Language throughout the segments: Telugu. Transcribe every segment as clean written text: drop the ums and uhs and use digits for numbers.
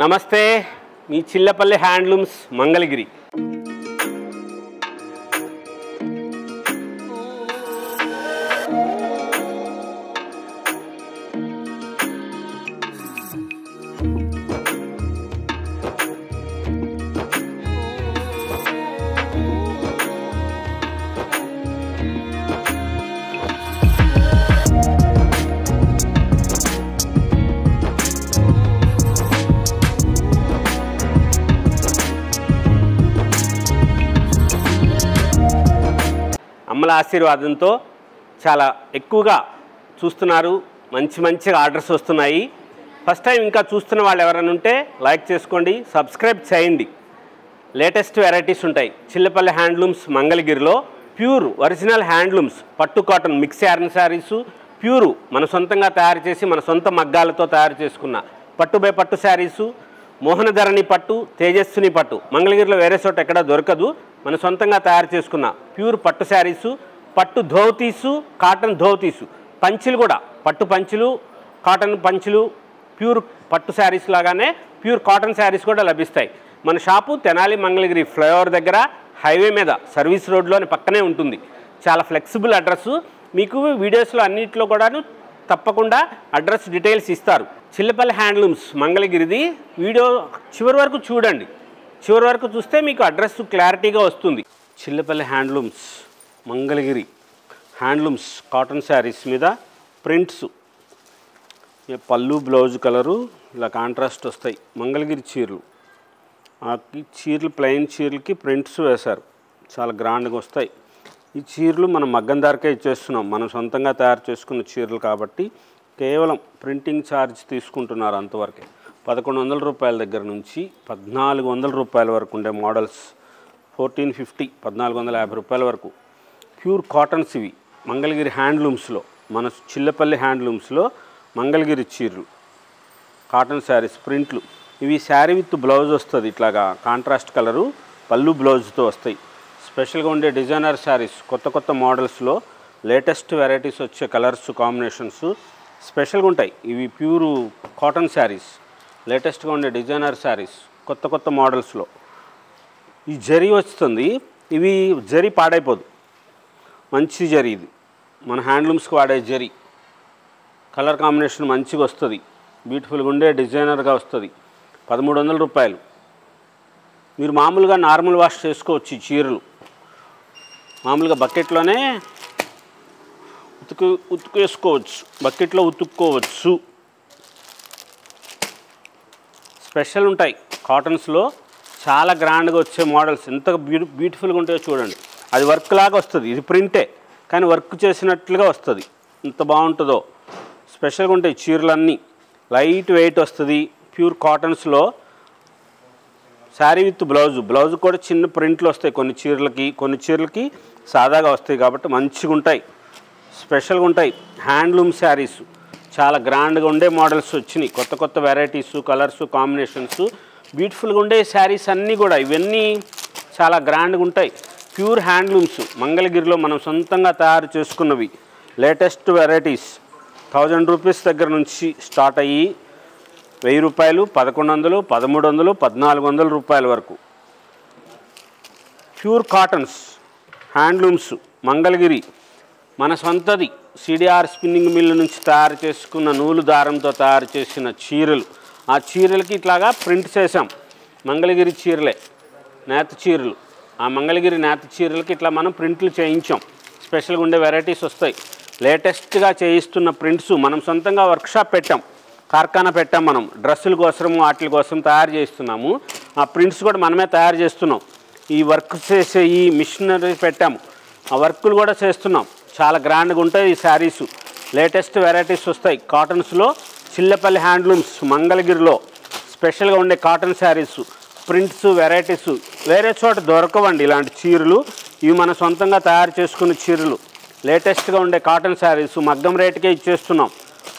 నమస్తే మీ చిల్లపల్లి హ్యాండ్లూమ్స్ మంగళగిరి. అమ్మల ఆశీర్వాదంతో చాలా ఎక్కువగా చూస్తున్నారు, మంచి ఆర్డర్స్ వస్తున్నాయి. ఫస్ట్ టైం ఇంకా చూస్తున్న వాళ్ళు ఎవరైనా ఉంటే లైక్ చేసుకోండి, సబ్స్క్రైబ్ చేయండి. లేటెస్ట్ వెరైటీస్ ఉంటాయి చిల్లపల్లి హ్యాండ్లూమ్స్ మంగళగిరిలో. ప్యూర్ ఒరిజినల్ హ్యాండ్లూమ్స్, పట్టు cotton mix yarn saris, pure మన సొంతంగా తయారు చేసి మన సొంత మగ్గాలతో తయారు చేసుకున్న పట్టు బై పట్టు శారీసు, మోహనధరణి పట్టు, తేజస్విని పట్టు మంగళగిరిలో వేరే చోట ఎక్కడ దొరకదు. మన సొంతంగా తయారు చేసుకున్న ప్యూర్ పట్టు శారీసు, పట్టు ధోతీసు, కాటన్ ధోతీసు, పంచులు కూడా పట్టు పంచులు, కాటన్ పంచులు, ప్యూర్ పట్టు శారీస్ లాగానే ప్యూర్ కాటన్ శారీస్ కూడా లభిస్తాయి. మన షాపు తెనాలి మంగళగిరి ఫ్లైఓవర్ దగ్గర హైవే మీద సర్వీస్ రోడ్లోని పక్కనే ఉంటుంది. చాలా ఫ్లెక్సిబుల్ అడ్రస్. మీకు వీడియోస్లో అన్నింటిలో కూడాను తప్పకుండా అడ్రస్ డీటెయిల్స్ ఇస్తారు. చిల్లపల్లి హ్యాండ్లూమ్స్ మంగళగిరిది వీడియో చివరి వరకు చూడండి. చివరి వరకు చూస్తే మీకు అడ్రస్ క్లారిటీగా వస్తుంది. Chillapalli handlooms Mangalagiri handlooms cotton saris మీద ప్రింట్స్, పళ్ళు బ్లౌజ్ కలరు ఇలా కాంట్రాస్ట్ వస్తాయి. మంగళగిరి చీరలు, ఆ చీరలు ప్లెయిన్ చీరలకి ప్రింట్స్ వేశారు, చాలా గ్రాండ్గా వస్తాయి. ఈ చీరలు మనం మగ్గం ధరకే ఇచ్చేస్తున్నాం, మనం సొంతంగా తయారు చేసుకున్న చీరలు కాబట్టి కేవలం ప్రింటింగ్ ఛార్జ్ తీసుకుంటున్నారు అంతవరకే. 1100 రూపాయల దగ్గర నుంచి 1400 రూపాయల వరకు ఉండే మోడల్స్, 1450, 1450 రూపాయల వరకు ప్యూర్ కాటన్స్. ఇవి మంగళగిరి హ్యాండ్లూమ్స్లో, మన చిల్లపల్లి హ్యాండ్లూమ్స్లో మంగళగిరి చీరలు కాటన్ శారీస్ ప్రింట్లు. ఇవి శారీ విత్ బ్లౌజ్ వస్తుంది, ఇట్లాగా కాంట్రాస్ట్ కలరు పళ్ళు బ్లౌజ్తో వస్తాయి. స్పెషల్గా ఉండే డిజైనర్ శారీస్, కొత్త మోడల్స్లో లేటెస్ట్ వెరైటీస్ వచ్చే కలర్స్ కాంబినేషన్స్ స్పెషల్గా ఉంటాయి. ఇవి ప్యూరు కాటన్ శారీస్, లేటెస్ట్గా ఉండే డిజైనర్ శారీస్, కొత్త మోడల్స్లో. ఈ జరీ వస్తుంది, ఇవి జరీ పాడైపోదు, మంచి జరీ. ఇది మన హ్యాండ్లూమ్స్కి వాడే జరీ. కలర్ కాంబినేషన్ మంచిగా వస్తుంది, బ్యూటిఫుల్గా ఉండే డిజైనర్గా వస్తుంది. 1300 రూపాయలు. మీరు మామూలుగా నార్మల్ వాష్ చేసుకోవచ్చు. ఈ చీరలు మామూలుగా బకెట్లోనే ఉతుకేసుకోవచ్చు, బకెట్లో ఉతుక్కోవచ్చు. స్పెషల్ ఉంటాయి కాటన్స్లో, చాలా గ్రాండ్గా వచ్చే మోడల్స్. ఎంత బ్యూటిఫుల్గా ఉంటాయో చూడండి. అది వర్క్ లాగా వస్తుంది, ఇది ప్రింటే కానీ వర్క్ చేసినట్లుగా వస్తుంది. ఎంత బాగుంటుందో. స్పెషల్గా ఉంటాయి చీరలన్నీ, లైట్ వెయిట్ వస్తుంది. ప్యూర్ కాటన్స్లో శారీ విత్ బ్లౌజ్ కూడా చిన్న ప్రింట్లు వస్తాయి కొన్ని చీరలకి సాదాగా వస్తాయి కాబట్టి మంచిగా ఉంటాయి, స్పెషల్గా ఉంటాయి. హ్యాండ్లూమ్ శారీస్ చాలా గ్రాండ్గా ఉండే మోడల్స్ వచ్చినాయి, కొత్త వెరైటీసు, కలర్సు, కాంబినేషన్స్, బ్యూటిఫుల్గా ఉండే శారీస్ అన్నీ కూడా. ఇవన్నీ చాలా గ్రాండ్గా ఉంటాయి. ప్యూర్ హ్యాండ్లూమ్స్ మంగళగిరిలో మనం సొంతంగా తయారు చేసుకున్నవి. లేటెస్ట్ వెరైటీస్ 1000 రూపీస్ దగ్గర నుంచి స్టార్ట్ అయ్యి 1000 రూపాయలు, 1100, 1300, 1400 రూపాయల వరకు ప్యూర్ కాటన్స్ హ్యాండ్లూమ్స్ మంగళగిరి. మన సొంతది సిడిఆర్ స్పిన్నింగ్ మిల్లు నుంచి తయారు చేసుకున్న నూలు దారంతో తయారు చేసిన చీరలు. ఆ చీరలకి ఇట్లాగా ప్రింట్ చేసాం. మంగళగిరి చీరలే, నేత చీరలు. ఆ మంగళగిరి నేత చీరలకి ఇట్లా మనం ప్రింట్లు చేయించాం. స్పెషల్గా ఉండే వెరైటీస్ వస్తాయి. లేటెస్ట్గా చేయిస్తున్న ప్రింట్స్ మనం సొంతంగా వర్క్షాప్ పెట్టాం, కార్ఖానా పెట్టాం. మనం డ్రెస్సుల కోసము వాటి కోసం తయారు చేస్తున్నాము. ఆ ప్రింట్స్ కూడా మనమే తయారు చేస్తున్నాం. ఈ వర్క్ చేసే ఈ మిషనరీ పెట్టాము, ఆ వర్కులు కూడా చేస్తున్నాం. చాలా గ్రాండ్గా ఉంటాయి ఈ శారీసు. లేటెస్ట్ వెరైటీస్ వస్తాయి కాటన్స్లో. చిల్లపల్లి హ్యాండ్లూమ్స్ మంగళగిరిలో స్పెషల్గా ఉండే కాటన్ శారీసు, ప్రింట్స్, వెరైటీస్ వేరే చోట దొరకవండి ఇలాంటి చీరలు. ఇవి మన సొంతంగా తయారు చేసుకున్న చీరలు. లేటెస్ట్గా ఉండే కాటన్ శారీసు మగ్గం రేటుకే ఇచ్చేస్తున్నాం.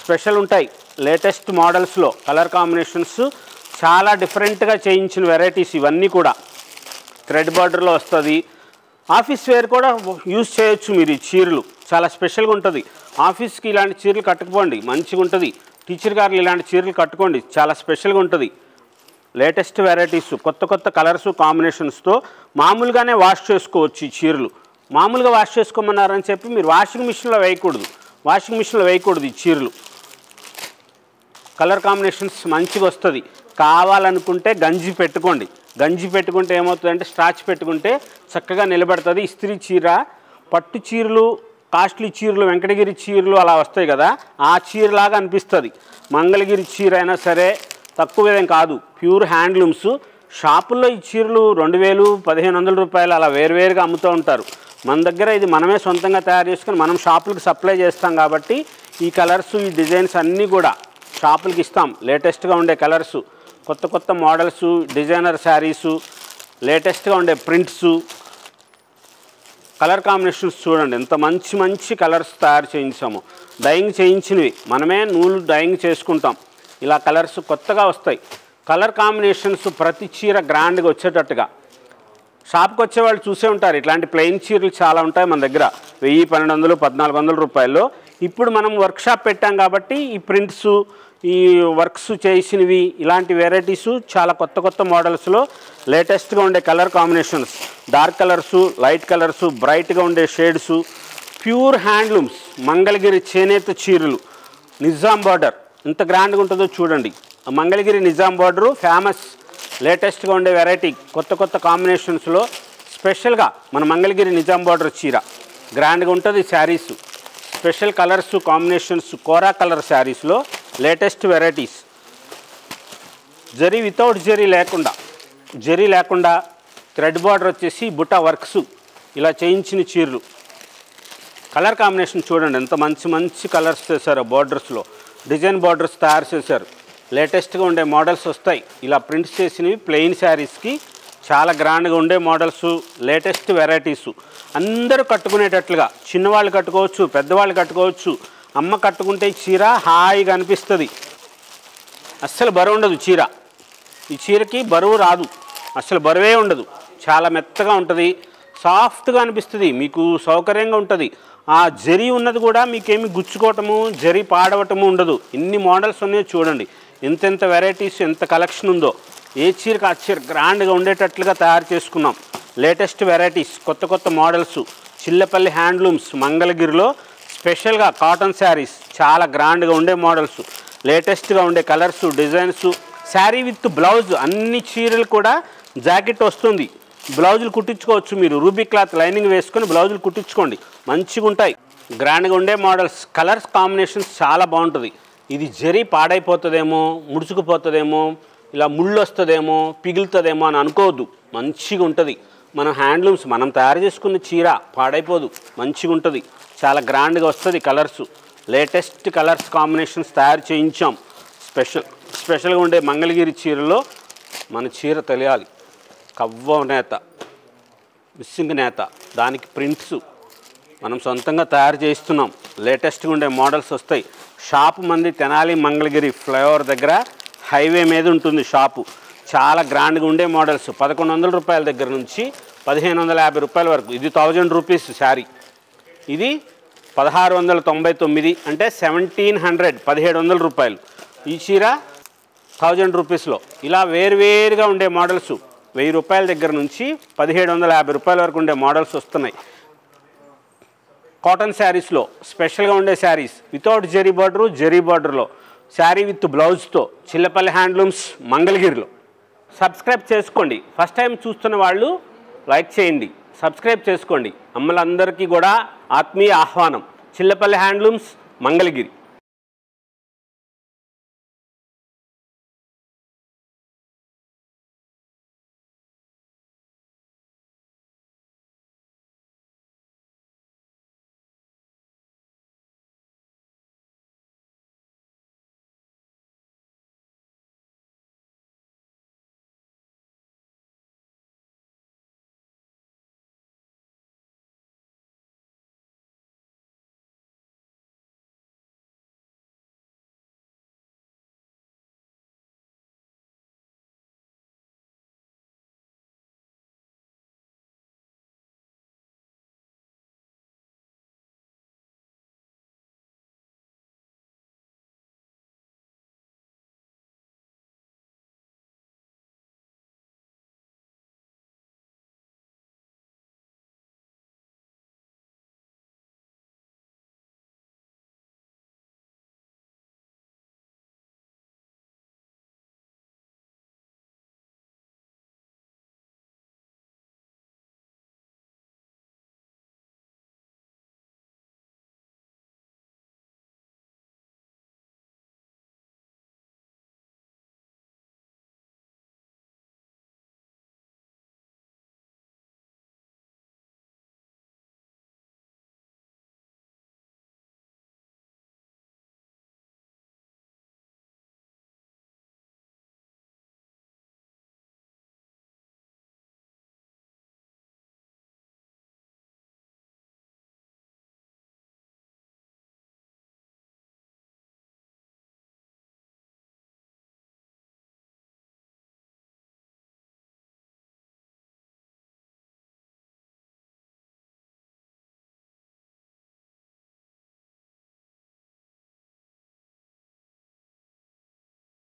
స్పెషల్ ఉంటాయి లేటెస్ట్ మోడల్స్లో. కలర్ కాంబినేషన్స్ చాలా డిఫరెంట్గా చేయించిన వెరైటీస్ ఇవన్నీ కూడా. థ్రెడ్ బార్డర్లో వస్తుంది. ఆఫీస్ వేర్ కూడా యూజ్ చేయొచ్చు మీరు. ఈ చీరలు చాలా స్పెషల్గా ఉంటుంది. ఆఫీస్కి ఇలాంటి చీరలు కట్టుకోండి, మంచిగా ఉంటుంది. టీచర్ గారు ఇలాంటి చీరలు కట్టుకోండి, చాలా స్పెషల్గా ఉంటుంది. లేటెస్ట్ వెరైటీస్, కొత్త కొత్త కలర్స్ కాంబినేషన్స్తో మామూలుగానే వాష్ చేసుకోవచ్చు. ఈ చీరలు మామూలుగా వాష్ చేసుకోమన్నారని చెప్పి మీరు వాషింగ్ మిషన్లో వేయకూడదు. ఈ చీరలు కలర్ కాంబినేషన్స్ మంచిగా వస్తుంది. కావాలనుకుంటే గంజి పెట్టుకుంటే ఏమవుతుందంటే స్టార్చ్ పెట్టుకుంటే చక్కగా నిలబడుతుంది. ఇస్త్రీ చీర, పట్టు చీరలు, కాస్ట్లీ చీరలు, వెంకటగిరి చీరలు అలా వస్తాయి కదా, ఆ చీరలాగా అనిపిస్తుంది. మంగళగిరి చీర అయినా సరే తక్కువేం కాదు, ప్యూర్ హ్యాండ్లూమ్స్. షాపుల్లో ఈ చీరలు 2000, 1500 రూపాయలు అలా వేరువేరుగా అమ్ముతూ ఉంటారు. మన దగ్గర ఇది మనమే సొంతంగా తయారు చేసుకుని మనం షాపులకు సప్లై చేస్తాం కాబట్టి ఈ కలర్స్, ఈ డిజైన్స్ అన్నీ కూడా షాపులకి ఇస్తాం. లేటెస్ట్గా ఉండే కలర్సు, కొత్త కొత్త మోడల్సు, డిజైనర్ శారీసు, లేటెస్ట్గా ఉండే ప్రింట్సు, కలర్ కాంబినేషన్స్ చూడండి ఎంత మంచి మంచి కలర్స్ తయారు చేయించాము. డైయింగ్ చేయించినవి, మనమే నూలు డైయింగ్ చేసుకుంటాం. ఇలా కలర్స్ కొత్తగా వస్తాయి. కలర్ కాంబినేషన్స్ ప్రతి చీర గ్రాండ్గా వచ్చేటట్టుగా. షాప్కి వచ్చేవాళ్ళు చూసే ఉంటారు, ఇట్లాంటి ప్లెయిన్ చీరలు చాలా ఉంటాయి మన దగ్గర, 1000, 1200, 1400 రూపాయల్లో. ఇప్పుడు మనం వర్క్షాప్ పెట్టాం కాబట్టి ఈ ప్రింట్స్, ఈ వర్క్స్ చేసినవి, ఇలాంటి వెరైటీసు చాలా కొత్త కొత్త మోడల్స్లో లేటెస్ట్గా ఉండే colour combinations, dark colours, light colours, బ్రైట్గా ఉండే షేడ్సు, ప్యూర్ హ్యాండ్లూమ్స్, మంగళగిరి చేనేత చీరలు, నిజాం బార్డర్ ఎంత గ్రాండ్గా ఉంటుందో చూడండి. Mangalagiri Nizam border famous. లేటెస్ట్గా ఉండే వెరైటీ, కొత్త కొత్త కాంబినేషన్స్లో స్పెషల్గా మన మంగళగిరి నిజాం బార్డర్ చీర గ్రాండ్గా ఉంటుంది. శారీసు స్పెషల్ కలర్స్ కాంబినేషన్స్, కోరా కలర్ శారీస్లో latest varieties. Zari without zari లేకుండా థ్రెడ్ బార్డర్ వచ్చేసి బుట్ట వర్క్స్ ఇలా చేయించిన చీరలు. కలర్ కాంబినేషన్ చూడండి ఎంత మంచి మంచి కలర్స్ చేశారు. బార్డర్స్లో డిజైన్ బార్డర్స్ తయారు చేశారు. లేటెస్ట్గా ఉండే మోడల్స్ వస్తాయి. ఇలా ప్రింట్స్ చేసినవి ప్లెయిన్ శారీస్కి చాలా గ్రాండ్గా ఉండే మోడల్స్, లేటెస్ట్ వెరైటీసు. అందరూ కట్టుకునేటట్లుగా, చిన్నవాళ్ళు కట్టుకోవచ్చు, పెద్దవాళ్ళు కట్టుకోవచ్చు. అమ్మ కట్టుకుంటే చీర హాయిగా అనిపిస్తుంది. అస్సలు బరువు ఉండదు చీర. ఈ చీరకి బరువు రాదు, అస్సలు బరువే ఉండదు. చాలా మెత్తగా ఉంటుంది, సాఫ్ట్గా అనిపిస్తుంది, మీకు సౌకర్యంగా ఉంటుంది. ఆ జరీ ఉన్నది కూడా మీకేమి గుచ్చుకోవటము, జరీ పాడవటము ఉండదు. ఇన్ని మోడల్స్ ఉన్నాయో చూడండి, ఎంతెంత వెరైటీస్, ఎంత కలెక్షన్ ఉందో. ఏ చీరకు ఆ చీర గ్రాండ్గా ఉండేటట్లుగా తయారు చేసుకున్నాం. లేటెస్ట్ వెరైటీస్, కొత్త కొత్త మోడల్స్. చిల్లపల్లి హ్యాండ్లూమ్స్ మంగళగిరిలో స్పెషల్గా కాటన్ శారీస్, చాలా గ్రాండ్గా ఉండే మోడల్స్, లేటెస్ట్గా ఉండే colours, designs. Sari with blouse, అన్ని చీరలు కూడా జాకెట్ వస్తుంది. బ్లౌజులు కుట్టించుకోవచ్చు మీరు, రూబీ క్లాత్ లైనింగ్ వేసుకొని బ్లౌజులు కుట్టించుకోండి, మంచిగా ఉంటాయి. గ్రాండ్గా ఉండే మోడల్స్, కలర్స్ కాంబినేషన్స్ చాలా బాగుంటుంది. ఇది జరీ పాడైపోతుందేమో, ముడుచుకుపోతుందేమో, ఇలా ముళ్ళు వస్తుందేమో, పిగులుతుందేమో అని అనుకోవద్దు, మంచిగా ఉంటుంది. మన హ్యాండ్లూమ్స్, మనం తయారు చేసుకున్న చీర పాడైపోదు, మంచిగా ఉంటుంది, చాలా గ్రాండ్గా వస్తుంది. కలర్స్, లేటెస్ట్ కలర్స్ కాంబినేషన్స్ తయారు చేయించాం. స్పెషల్గా ఉండే మంగళగిరి చీరలో మన చీర తెలియాలి. కవ్వ నేత, మిస్సింగ్ నేత, దానికి ప్రింట్స్ మనం సొంతంగా తయారు చేస్తున్నాం. లేటెస్ట్గా ఉండే మోడల్స్ వస్తాయి. షాపు మంది తెనాలి మంగళగిరి ఫ్లైఓవర్ దగ్గర హైవే మీద ఉంటుంది షాపు. చాలా గ్రాండ్గా ఉండే మోడల్స్, 1100 రూపాయల దగ్గర నుంచి 1550 రూపాయల వరకు. ఇది 1000 రూపీస్ శారీ, ఇది 1699 అంటే 1700 రూపాయలు. ఈ చీర 1000 రూపీస్లో. ఇలా వేరువేరుగా ఉండే మోడల్స్ 1000 రూపాయల దగ్గర నుంచి 1750 రూపాయల వరకు ఉండే మోడల్స్ వస్తున్నాయి. కాటన్ శారీస్లో స్పెషల్గా ఉండే శారీస్, వితౌట్ జరీ బార్డర్లో, శారీ విత్ బ్లౌజ్తో, చిల్లపల్లి హ్యాండ్లూమ్స్ మంగళగిరిలో. సబ్స్క్రైబ్ చేసుకోండి. ఫస్ట్ టైం చూస్తున్న వాళ్ళు లైక్ చేయండి, సబ్స్క్రైబ్ చేసుకోండి. అమ్మలందరికీ కూడా ఆత్మీయ ఆహ్వానం. చిల్లపల్లి హ్యాండ్లూమ్స్ మంగళగిరి.